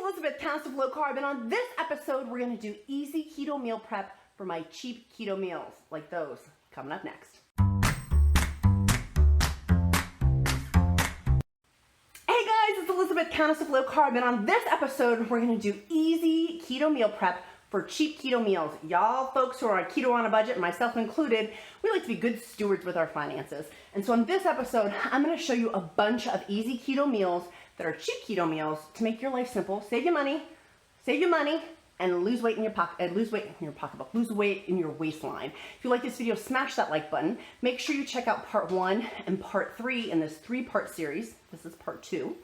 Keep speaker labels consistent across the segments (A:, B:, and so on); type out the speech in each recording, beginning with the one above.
A: Elizabeth, Countess of Low Carb, and on this episode, we're gonna do easy keto meal prep for my cheap keto meals, like those, coming up next. Hey guys, it's Elizabeth, Countess of Low Carb, and on this episode, we're gonna do easy keto meal prep for cheap keto meals. Y'all folks who are on keto on a budget, myself included, we like to be good stewards with our finances. And so in this episode, I'm gonna show you a bunch of easy keto meals that are cheap keto meals to make your life simple, save you money, and lose weight in your pocket, lose weight in your waistline. If you like this video, smash that like button. Make sure you check out part 1 and part 3 in this 3-part series. This is part 2.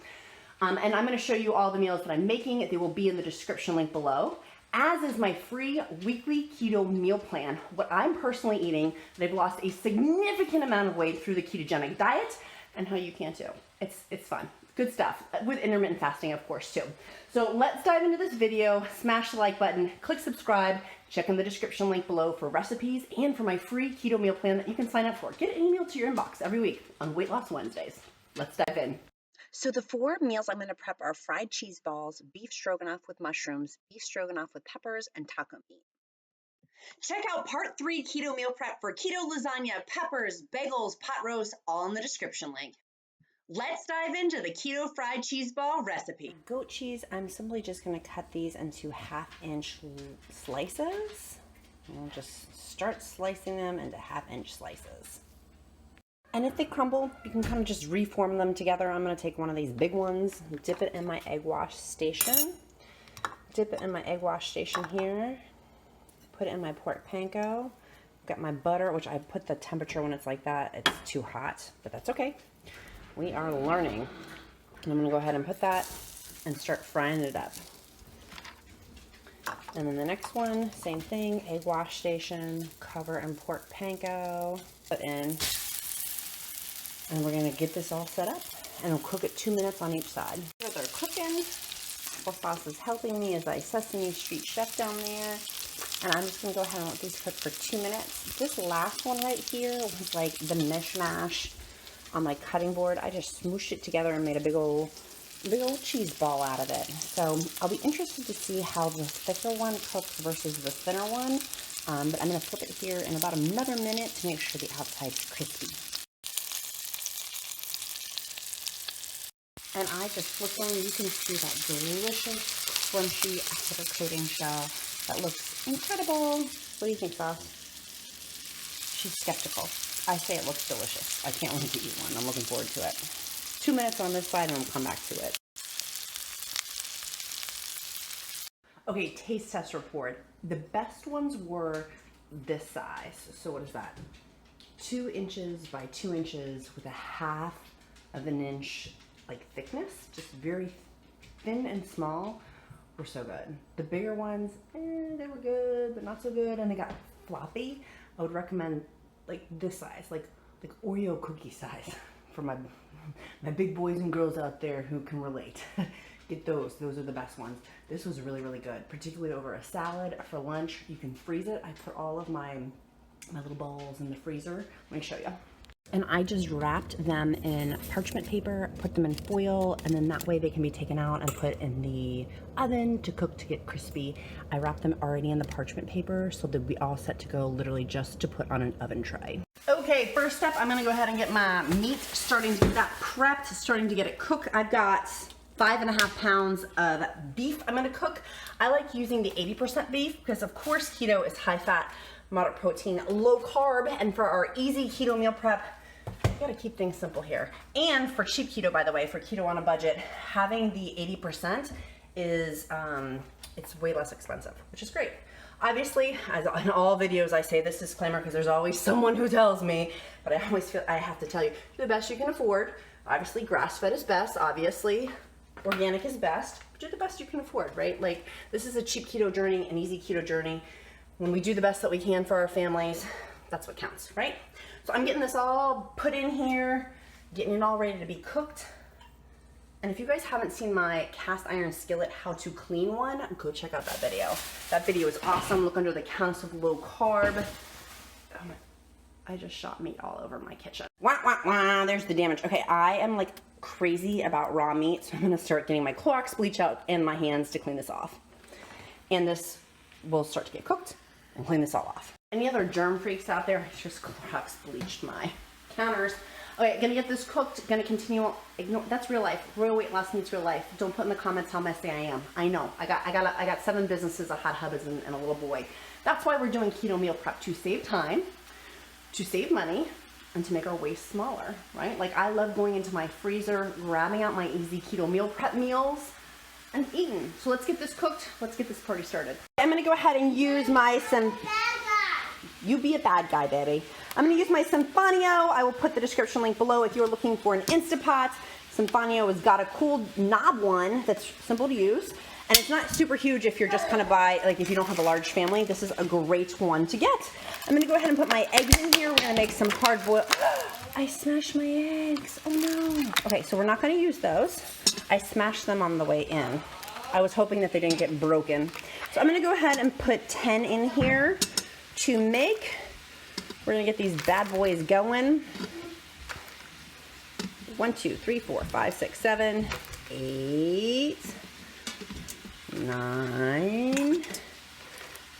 A: And I'm gonna show you all the meals that I'm making. They will be in the description link below, as is my free weekly keto meal plan, what I'm personally eating, that I've lost a significant amount of weight through the ketogenic diet, and how you can too. It's fun. Good stuff, with intermittent fasting, of course, too. So let's dive into this video. Smash the like button, click subscribe, check in the description link below for recipes and for my free keto meal plan that you can sign up for. Get an email to your inbox every week on Weight Loss Wednesdays. Let's dive in.
B: So the 4 meals I'm going to prep are fried cheese balls, beef stroganoff with mushrooms, beef stroganoff with peppers, and taco meat.
C: Check out part 3 keto meal prep for keto lasagna, peppers, bagels, pot roast, all in the description link. Let's dive into the keto fried cheese ball recipe.
A: Goat cheese, I'm simply just going to cut these into 1/2-inch slices. I'll just start slicing them into 1/2-inch slices. And if they crumble, you can kind of just reform them together. I'm going to take one of these big ones, dip it in my egg wash station. Dip it in my egg wash station here. Put it in my pork panko. Got my butter, which I put the temperature when it's like that. It's too hot, but that's okay. We are learning. And I'm going to go ahead and put that and start frying it up. And then the next one, same thing, egg wash station, cover in pork panko, put in. And we're going to get this all set up and we'll cook it 2 minutes on each side. Here they're cooking. Apple sauce is helping me as I Sesame Street chef down there. And I'm just going to go ahead and let these cook for 2 minutes. This last one right here was like the mishmash on my cutting board. I just smooshed it together and made a big old cheese ball out of it. So I'll be interested to see how the thicker one cooks versus the thinner one. But I'm going to flip it here in about another minute to make sure the outside's crispy. And I just flip them. You can see that delicious, crunchy outer coating shell. That looks incredible. What do you think, Sauce? She's skeptical. I say it looks delicious. I can't wait to eat one. I'm looking forward to it. 2 minutes on this side and we'll come back to it. Okay, taste test report. The best ones were this size. So what is that? 2 inches by 2 inches with 1/2 of an inch like thickness. Just very thin and small. Were so good. The bigger ones, they were good, but not so good. And they got floppy. I would recommend like this size, like Oreo cookie size for my big boys and girls out there who can relate. Get those. Those are the best ones. This was really, really good, particularly over a salad for lunch. You can freeze it. I put all of my little balls in the freezer. Let me show you. And I just wrapped them in parchment paper, put them in foil, and then that way they can be taken out and put in the oven to cook to get crispy. I wrapped them already in the parchment paper so they'll be all set to go, literally just to put on an oven tray. Okay, first step, I'm gonna go ahead and get my meat, starting to get that prepped, starting to get it cooked. I've got 5.5 pounds of beef I'm gonna cook. I like using the 80% beef because of course keto is high fat, moderate protein, low carb, and for our easy keto meal prep, you gotta keep things simple here. And for cheap keto, by the way, for keto on a budget, having the 80% is, it's way less expensive, which is great. Obviously, as in all videos, I say this disclaimer because there's always someone who tells me, but I always feel I have to tell you, do the best you can afford. Obviously, grass-fed is best. Obviously, organic is best. But do the best you can afford, right? Like, this is a cheap keto journey, an easy keto journey. When we do the best that we can for our families, that's what counts, right? So I'm getting this all put in here, getting it all ready to be cooked. And if you guys haven't seen my cast iron skillet how to clean one, go check out that video. That video is awesome. Look under the Countess of Low Carb. Oh my, I just shot meat all over my kitchen. Wah, wah, wah, there's the damage. Okay, I am like crazy about raw meat, so I'm gonna start getting my Clorox bleach out and my hands to clean this off. And this will start to get cooked and clean this all off. Any other germ freaks out there? I just Clorox bleached my counters. Okay, gonna get this cooked, gonna continue, ignore, that's real life. Royal weight loss meets real life. Don't put in the comments how messy I am. I know, I got 7 businesses, a hot husband, and a little boy. That's why we're doing keto meal prep, to save time, to save money, and to make our waste smaller, right? Like, I love going into my freezer, grabbing out my easy keto meal prep meals, and eating. So let's get this cooked, let's get this party started. I'm gonna go ahead and use my you be a bad guy, baby. I'm gonna use my Sinfonio. I will put the description link below if you're looking for an InstantPot. Sinfonio has got a cool knob one that's simple to use. And it's not super huge if you're just kind of if you don't have a large family. This is a great one to get. I'm gonna go ahead and put my eggs in here. We're gonna make some hard boiled. I smashed my eggs, oh no. Okay, so we're not gonna use those. I smashed them on the way in. I was hoping that they didn't get broken. So I'm gonna go ahead and put 10 in here to make. We're gonna get these bad boys going. 1, 2, 3, 4, 5, 6, 7, 8, 9,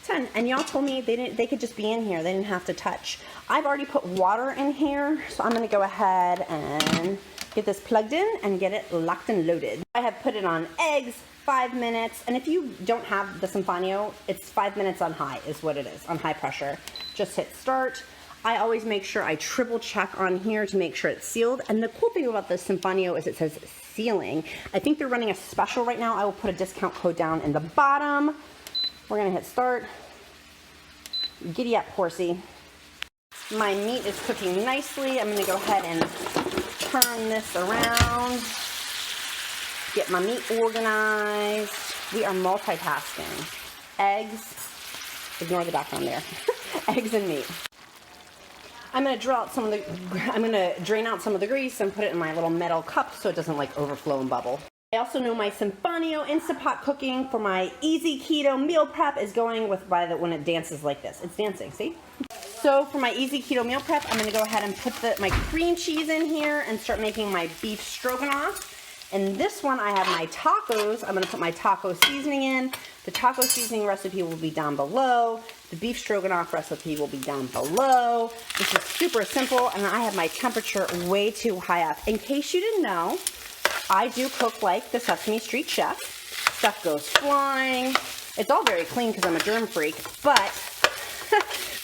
A: 10. And y'all told me they could just be in here. They didn't have to touch. I've already put water in here, so I'm gonna go ahead and get this plugged in and get it locked and loaded. I have put it on eggs, 5 minutes, and if you don't have the Sinfonio, it's 5 minutes on high is what it is, on high pressure. Just hit start. I always make sure I triple check on here to make sure it's sealed. And the cool thing about the Sinfonio is it says sealing. I think they're running a special right now. I will put a discount code down in the bottom. We're gonna hit start. Giddy up, horsey. My meat is cooking nicely. I'm gonna go ahead and turn this around. Get my meat organized. We are multitasking. Eggs, ignore the background there. Eggs and meat. I'm gonna drain out some of the grease and put it in my little metal cup so it doesn't like overflow and bubble. I also know my Sinfonio InstantPot cooking for my easy keto meal prep is going with when it dances like this. It's dancing, see? So for my easy keto meal prep, I'm gonna go ahead and put my cream cheese in here and start making my beef stroganoff. And this one, I have my tacos. I'm gonna put my taco seasoning in. The taco seasoning recipe will be down below. The beef stroganoff recipe will be down below. This is super simple, and I have my temperature way too high up. In case you didn't know, I do cook like the Sesame Street chef. Stuff goes flying. It's all very clean because I'm a germ freak, but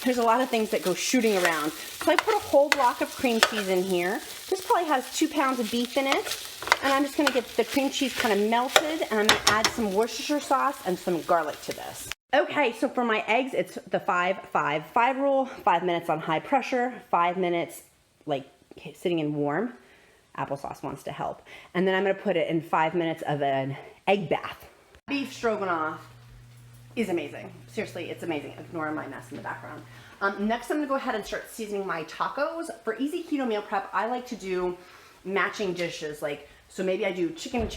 A: there's a lot of things that go shooting around. So I put a whole block of cream cheese in here. This probably has 2 pounds of beef in it. And I'm just gonna get the cream cheese kind of melted, and I'm gonna add some Worcestershire sauce and some garlic to this. Okay, so for my eggs, it's the 5-5-5 rule. 5 minutes on high pressure, 5 minutes like sitting in warm. Applesauce wants to help. And then I'm gonna put it in 5 minutes of an egg bath. Beef stroganoff is amazing. Seriously, it's amazing. Ignore my mess in the background. Next, I'm gonna go ahead and start seasoning my tacos. For easy keto meal prep, I like to do matching dishes. So maybe I do chicken,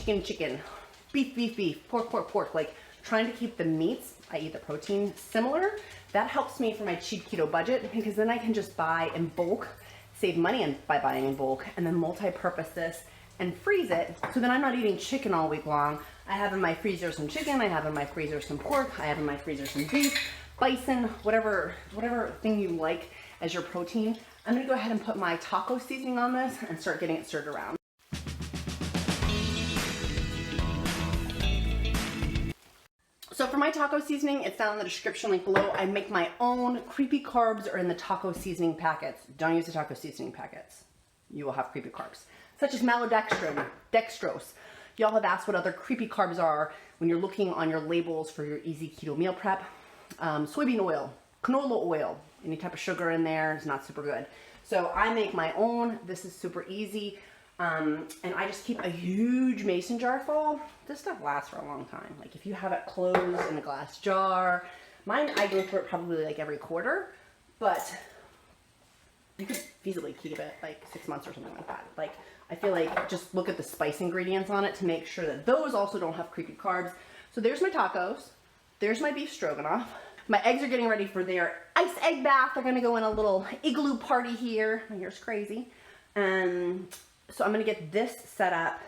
A: beef, pork, like trying to keep the meats, i.e. the protein, similar. That helps me for my cheap keto budget because then I can just buy in bulk, save money by buying in bulk, and then multi-purpose this and freeze it. So then I'm not eating chicken all week long. I have in my freezer some chicken, I have in my freezer some pork, I have in my freezer some beef, bison, whatever thing you like as your protein. I'm gonna go ahead and put my taco seasoning on this and start getting it stirred around. So for my taco seasoning, it's down in the description link below. I make my own. Creepy carbs are in the taco seasoning packets. Don't use the taco seasoning packets. You will have creepy carbs, such as maltodextrin, dextrose. Y'all have asked what other creepy carbs are when you're looking on your labels for your easy keto meal prep. Soybean oil, canola oil, any type of sugar in there is not super good. So I make my own. This is super easy. And I just keep a huge mason jar full. This stuff lasts for a long time. Like if you have it closed in a glass jar, mine I go through it probably like every quarter, but you could feasibly keep it like 6 months or something like that. Like I feel like just look at the spice ingredients on it to make sure that those also don't have creepy carbs. So there's my tacos. There's my beef stroganoff. My eggs are getting ready for their ice egg bath. They're gonna go in a little igloo party here. My hair's crazy. So I'm gonna get this set up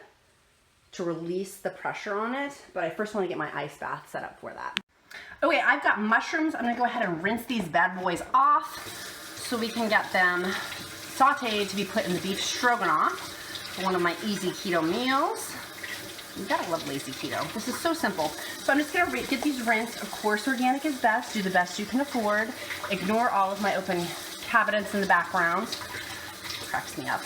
A: to release the pressure on it, but I first wanna get my ice bath set up for that. Okay, I've got mushrooms. I'm gonna go ahead and rinse these bad boys off so we can get them sauteed to be put in the beef stroganoff for one of my easy keto meals. You gotta love lazy keto. This is so simple. So I'm just gonna get these rinsed. Of course, organic is best. Do the best you can afford. Ignore all of my open cabinets in the background. Cracks me up.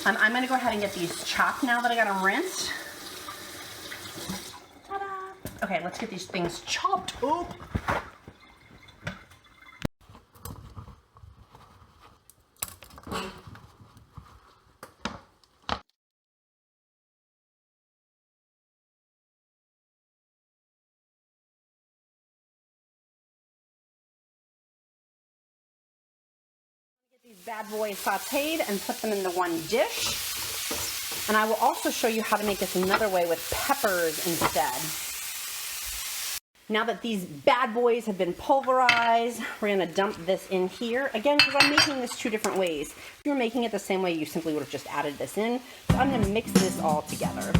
A: I'm gonna go ahead and get these chopped now that I got them rinsed. Ta-da! Okay, let's get these things chopped up. These bad boys sauteed and put them into one dish. And I will also show you how to make this another way with peppers instead. Now that these bad boys have been pulverized, we're gonna dump this in here. Again, because I'm making this two different ways. If you were making it the same way, you simply would have just added this in. So I'm gonna mix this all together.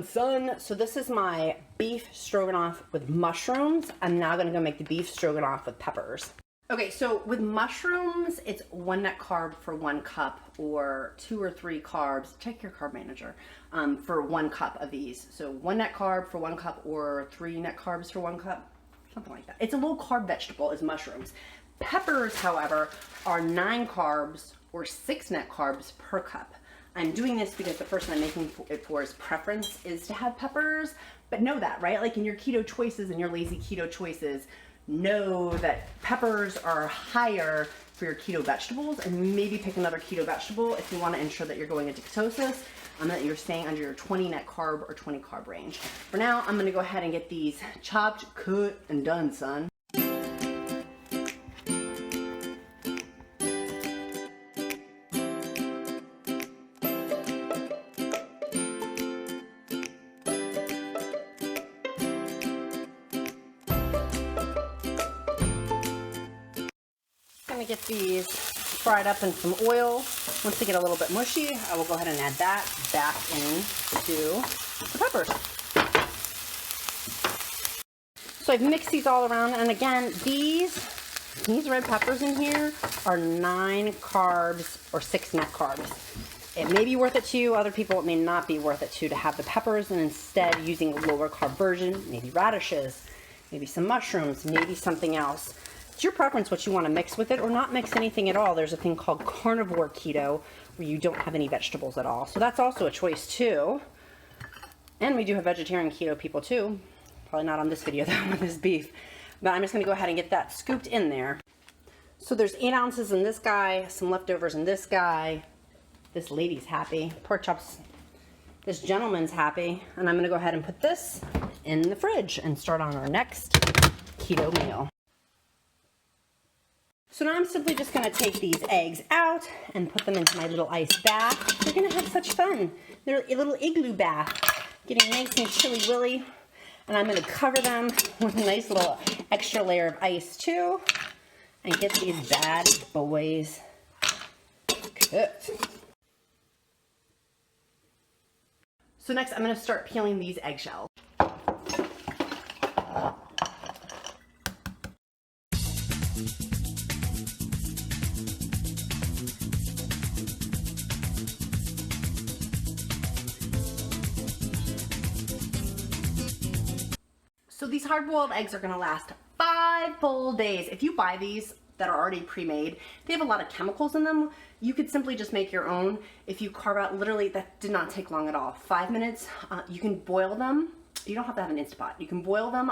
A: Son, so this is my beef stroganoff with mushrooms. I'm now gonna go make the beef stroganoff with peppers. Okay, so with mushrooms, it's 1 net carb for 1 cup, or 2 or 3 carbs. Check your carb manager for 1 cup of these. So 1 net carb for 1 cup, or 3 net carbs for 1 cup, something like that. It's a low carb vegetable, is mushrooms. Peppers, however, are 9 carbs or 6 net carbs per cup. I'm doing this because the person I'm making it for's preference is to have peppers, but know that, right? Like in your keto choices and your lazy keto choices, know that peppers are higher for your keto vegetables, and maybe pick another keto vegetable if you want to ensure that you're going into ketosis and that you're staying under your 20 net carb or 20 carb range. For now, I'm gonna go ahead and get these chopped, cut, and done, son. Get these fried up in some oil. Once they get a little bit mushy, I will go ahead and add that back into the peppers. So I've mixed these all around, and again, these red peppers in here are 9 carbs or 6 net carbs. It may be worth it to you. Other people, it may not be worth it to have the peppers, and instead using a lower carb version, maybe radishes, maybe some mushrooms, maybe something else. It's your preference what you want to mix with it, or not mix anything at all. There's a thing called carnivore keto where you don't have any vegetables at all. So that's also a choice too. And we do have vegetarian keto people too. Probably not on this video though with this beef. But I'm just going to go ahead and get that scooped in there. So there's 8 ounces in this guy, some leftovers in this guy. This lady's happy. Pork chops. This gentleman's happy. And I'm going to go ahead and put this in the fridge and start on our next keto meal. So now I'm simply just going to take these eggs out and put them into my little ice bath. They're going to have such fun. They're a little igloo bath, getting nice and chilly willy. And I'm going to cover them with a nice little extra layer of ice too, and get these bad boys cooked. So next I'm going to start peeling these eggshells. So these hard-boiled eggs are gonna last 5 full days. If you buy these that are already pre-made, they have a lot of chemicals in them. You could simply just make your own. If you carve out, literally, that did not take long at all. 5 minutes, you can boil them. You don't have to have an InstantPot. You can boil them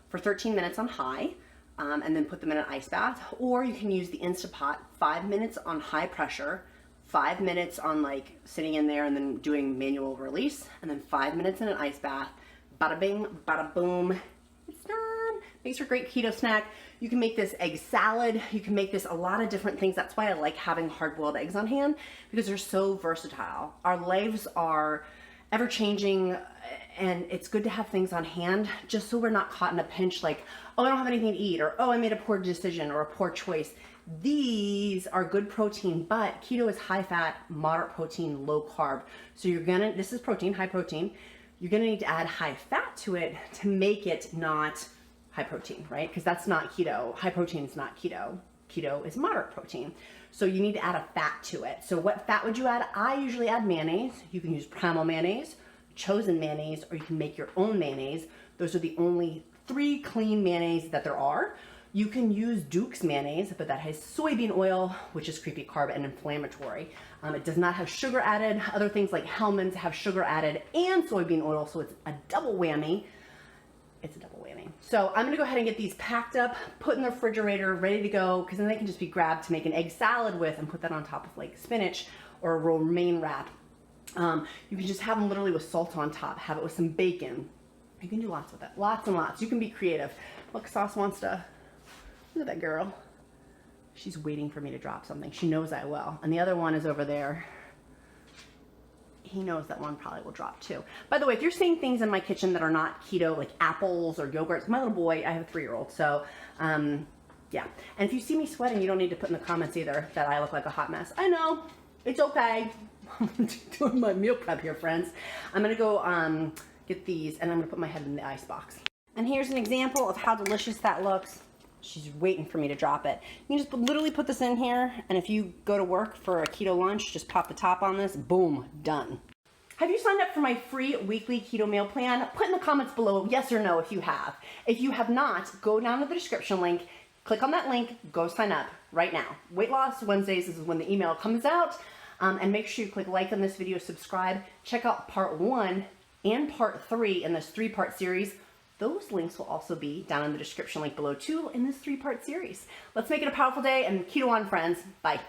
A: for 13 minutes on high, and then put them in an ice bath, or you can use the InstantPot, 5 minutes on high pressure, 5 minutes on like sitting in there and then doing manual release, and then 5 minutes in an ice bath. Bada bing, bada boom, it's done. Makes for a great keto snack. You can make this egg salad. You can make this a lot of different things. That's why I like having hard-boiled eggs on hand, because they're so versatile. Our lives are ever changing, and it's good to have things on hand just so we're not caught in a pinch like, oh, I don't have anything to eat, or oh, I made a poor decision or a poor choice. These are good protein, but keto is high fat, moderate protein, low carb. So this is protein, high protein. You're gonna need to add high fat to it to make it not high protein, right? Because that's not keto. High protein is not keto. Keto is moderate protein. So you need to add a fat to it. So what fat would you add? I usually add mayonnaise. You can use Primal mayonnaise, Chosen mayonnaise, or you can make your own mayonnaise. Those are the only 3 clean mayonnaise that there are. You can use Duke's mayonnaise, but that has soybean oil, which is creepy carb and inflammatory. It does not have sugar added. Other things like Hellmann's have sugar added and soybean oil, so it's a double whammy. It's a double whammy. So I'm gonna go ahead and get these packed up, put in the refrigerator, ready to go, because then they can just be grabbed to make an egg salad with and put that on top of like spinach or a romaine wrap. You can just have them literally with salt on top, have it with some bacon. You can do lots with it, lots and lots. You can be creative. Look, Sauce wants to, look at that girl. She's waiting for me to drop something. She knows I will. And the other one is over there. He knows that one probably will drop too. By the way, if you're seeing things in my kitchen that are not keto, like apples or yogurts, my little boy, I have a 3-year-old, so yeah. And if you see me sweating, you don't need to put in the comments either that I look like a hot mess. I know, it's okay. I'm doing my meal prep here, friends. I'm gonna go get these and I'm gonna put my head in the ice box. And here's an example of how delicious that looks. She's waiting for me to drop it. You can just literally put this in here, and if you go to work for a keto lunch, just pop the top on this, boom, done. Have you signed up for my free weekly keto meal plan? Put in the comments below yes or no if you have. If you have not, go down to the description link, click on that link, go sign up right now. Weight Loss Wednesdays, this is when the email comes out, and make sure you click like on this video, subscribe, check out part 1 and part 3 in this 3-part series. Those links will also be down in the description link below too in this 3-part series. Let's make it a powerful day and keto on, friends. Bye.